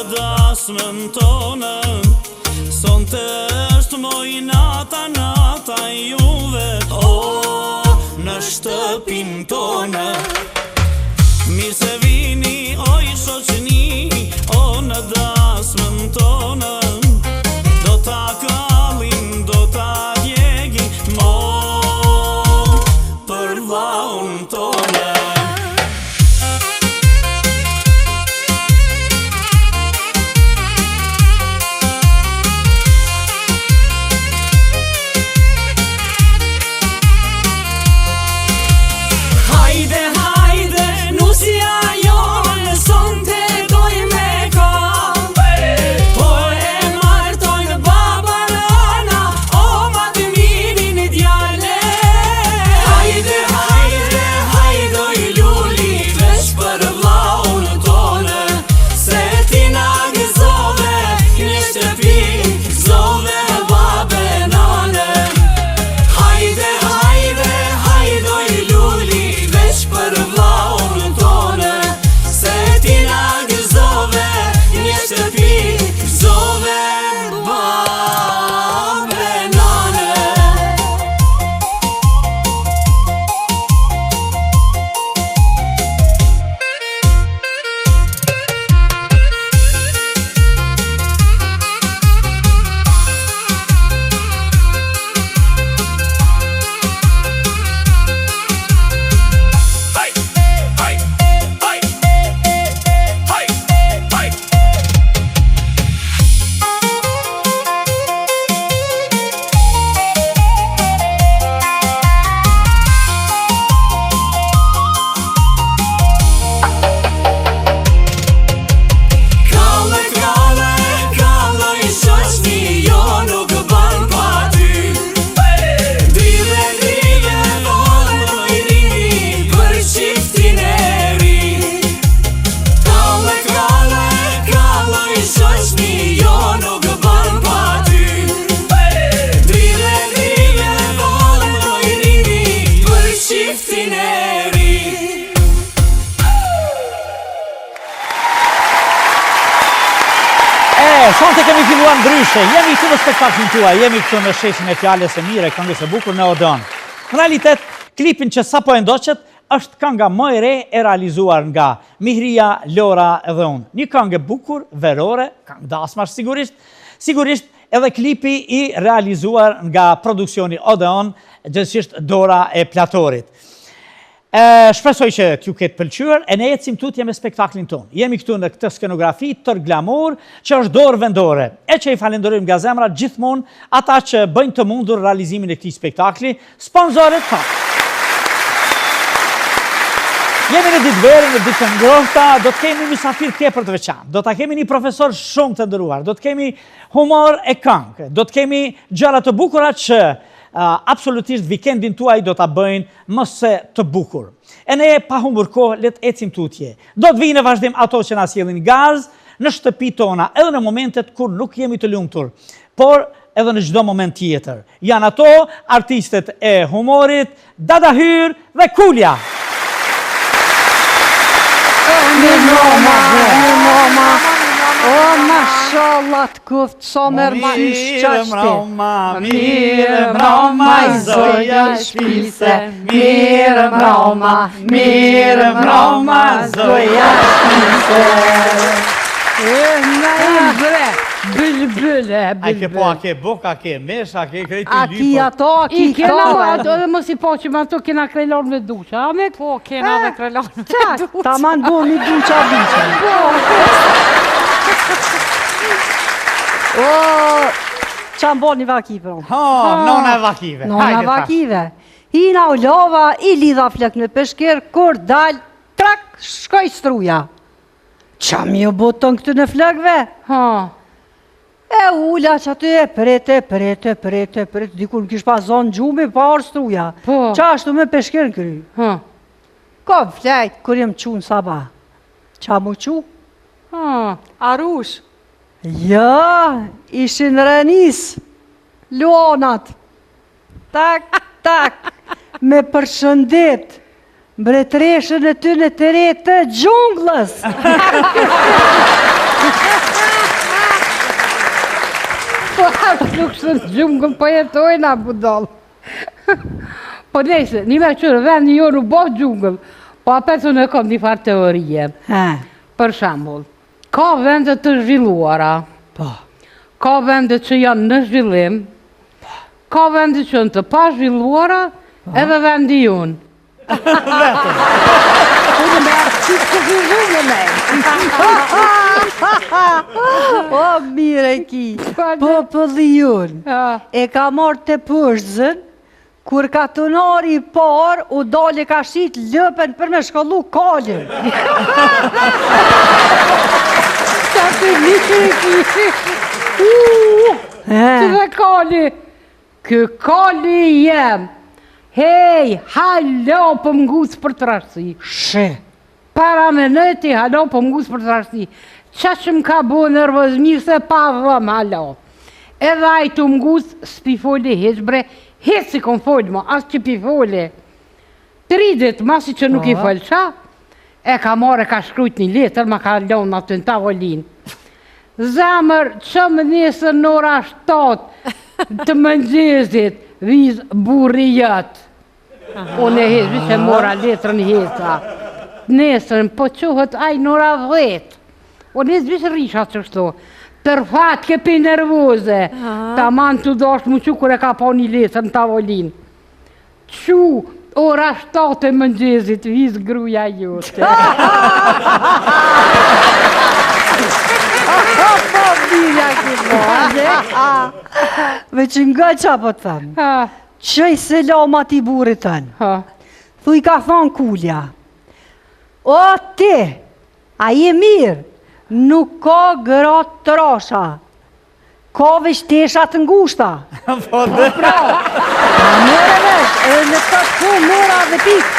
dasmën tonë, sonte është nata juve, në shtëpin tonë. Mirë se vini, oj shoqni, në dasmën tonë, do ta kallim, do ta djegim, për vllaun tonë. Sonte kemi filluar ndryshe, jemi këtu në spektaklin tuaj, jemi këtu në sheshin e Fjalës së Mire, këngës së bukur në Odeon. Në realitet, klipin që sapo e ndoqet është kënga më e re e realizuar nga Mihria, Lora dhe unë. Një këngë e bukur, verore, këngë dasmash sigurisht edhe klipi i realizuar nga produksioni Odeon, gjithësisht Dora e Platorit. Shpresoj që t'ju ketë pëlqyer, e ne ecim tutje me spektaklin tonë. Jemi këtu në këtë skenografi tër glamur, që është dorë vendore, e që i falenderojmë nga zemra gjithmonë ata që bëjnë të mundur realizimin e këtij spektakli, sponsorët tonë. Jemi në ditë verë, në ditë ngrohta, do të kemi mysafir tepër të veçantë, do të kemi një profesor shumë të nderuar, do të kemi humor e këngë, do të kemi gjëra të bukura që absolutisht vikendin tuaj do të bëjnë mëse të bukur. E ne pa humbur kohë, let ecim tutje. Do të vijnë në vazhdim ato që na sjellin gaz në shtëpi tona, edhe në momentet kur nuk jemi të lumtur, por edhe në çdo moment tjetër. Janë ato artistet e humorit, Dada Hyr dhe Kulja. Mashallah të kuft, so mërë ma ishë qashti. Mirë mroma, i zoja shpise. Mirë mroma, zoja shpise. Në i bre, Bële, A ke po, a ke buk, a ke mesh, a ke krejti A ki lypo. ato, a ki I kena kave. edhe mos i po që me ato kena krelon me duqa, Amet? Po, kena dhe krelon me duqa. Ta man bo një duqa biqa. O, qa më bo një vakive? Nona e vakive. Nona Hajde, thash. vakive. Hina u lova, i lidha flek në peshker, kur dal, trak, shkoj struja. Qa mi u boton këtë në flekve? Ha, E ula që aty e prete, dikur në kish pa zonë gjumi, pa orë struja. Po. Qa ashtu me peshker në kry? ha, Ka flejt, kur jem qu në sabah. Qa mu qu? ha. Arush. Ja, ishin renis, luonat. Tak, me përshëndet, mbretreshën e ty në të re të gjunglës. Po, nuk së në gjungën, po jetojnë a budal. Po nejse, një me qërë vend një jo nuk bo gjungën, po apet unë e kom një farë teorije. Për shambull, ka vendet të zhvilluara, Po, ka vendet që janë në zhvillim, ka vendet që janë të pa zhvilluara, edhe vendi jonë. Unë me atë që zhvillume me. o mire ki, populli jun, e ka marrë të përzën, kur ka tunari par, u dole ka shit lëpen për me shkollu kalin. Qa të një ki, që dhe kali, kë kali jem, hej, halo për mgus për të rashti. Shë. Para me nëti, halo për mgus për të rashti. Qa që më ka bo nervozmi se pa dhëm, halo. Edhe aj të mgus s'pi foli heq, bre, heq si kon foli mo, as që pi foli. 3 dit, masi që nuk i fol qa, e ka more, ka shkrujt një letër, ma ka lonë aty në tavolin. Zemër, që më nesër në ora 7 të mëngjezit, viz burri jëtë. Unë e hezë, që mora letrën heza. Nesërën, po qohët aj në ora 10. Unë hezë, vishë risha që shto. Tërfat, ke pe nervoze. Ta man të doshtë mu që kur e ka po një letër në tavolin. Qu, ora 7 e mëngjezit, viz gruja jote. Po, mirja ki me që nga qa po të thëmë, që i se lama ti burit tënë, thuj ka thonë kulja, o ti, a je mirë, nuk ka gërat të rasha, ka veç tesha të ngushta. Po dhe. A mëre vesh, edhe në të të mëra dhe pikë.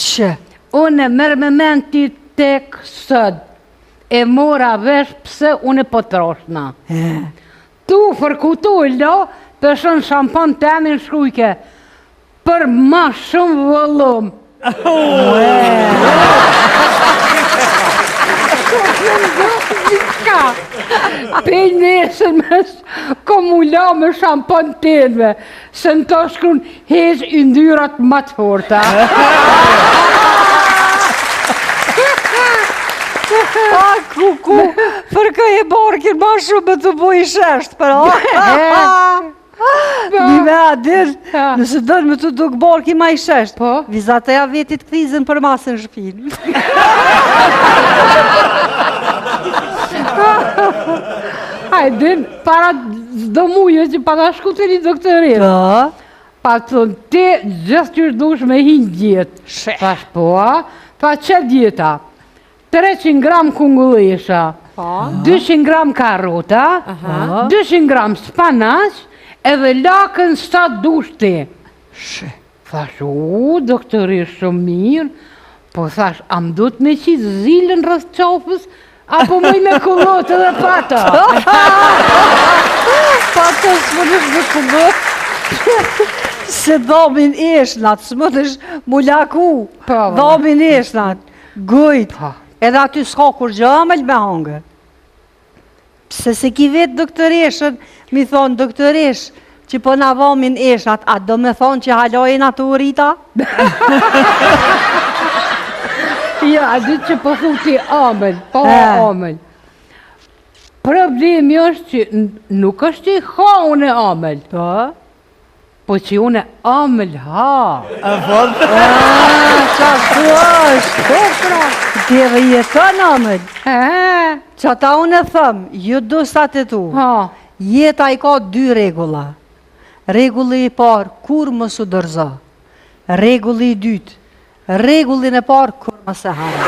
Që? Unë e mërë me menti tek sëd, e mora vesh pse unë e po troshna. Tu fërkutoj lo, pëshën shampan të emin shkujke, për ma shumë vëllum. Pej nesër mes komula me shampan të enve, se në të shkrun hez i ndyrat ma të forta. A, ku, për ka e barkin ma shumë me të boj shesht, për Një me adir, nëse dërë me të duk barki ma i shesht, vizat e ja vetit krizën për masën shpin. Hajdin, para zdo muje që pa ta shku të një doktorit. Pa të thonë, ti gjithë që dush me hinë djetë. Thash po, pa që djeta? 300 gram kungullesha, 200 gram karota, 200 gram spanash, edhe lakën sa dush ti. Thash, doktorit shumë mirë, po thash, am du të me qitë zilën rrës qafës, apo mëj me kullotë edhe pata. Pata së mënësh me kullotë, se dhamin eshnat, së mënësh mu laku, dhamin eshnat, gujt, edhe aty s'ka kur gjëmëll me hangë. Pse se ki vetë doktoreshën, mi thonë doktoresh, që po na vamin eshnat, a do me thonë që halojnë atë urita? Ja, a ditë që po thuti amëll, po amëll. Problemi është që nuk është që i ha unë e amël, po që unë e amël ha. Qashtu është. Ti edhe jeton amël. Që ta unë e thëmë, ju do satë tu. Jeta i ka 2 regula. Regulli i parë, kur më së dërza. Regulli i dytë, regullin e parë, kur më se harë.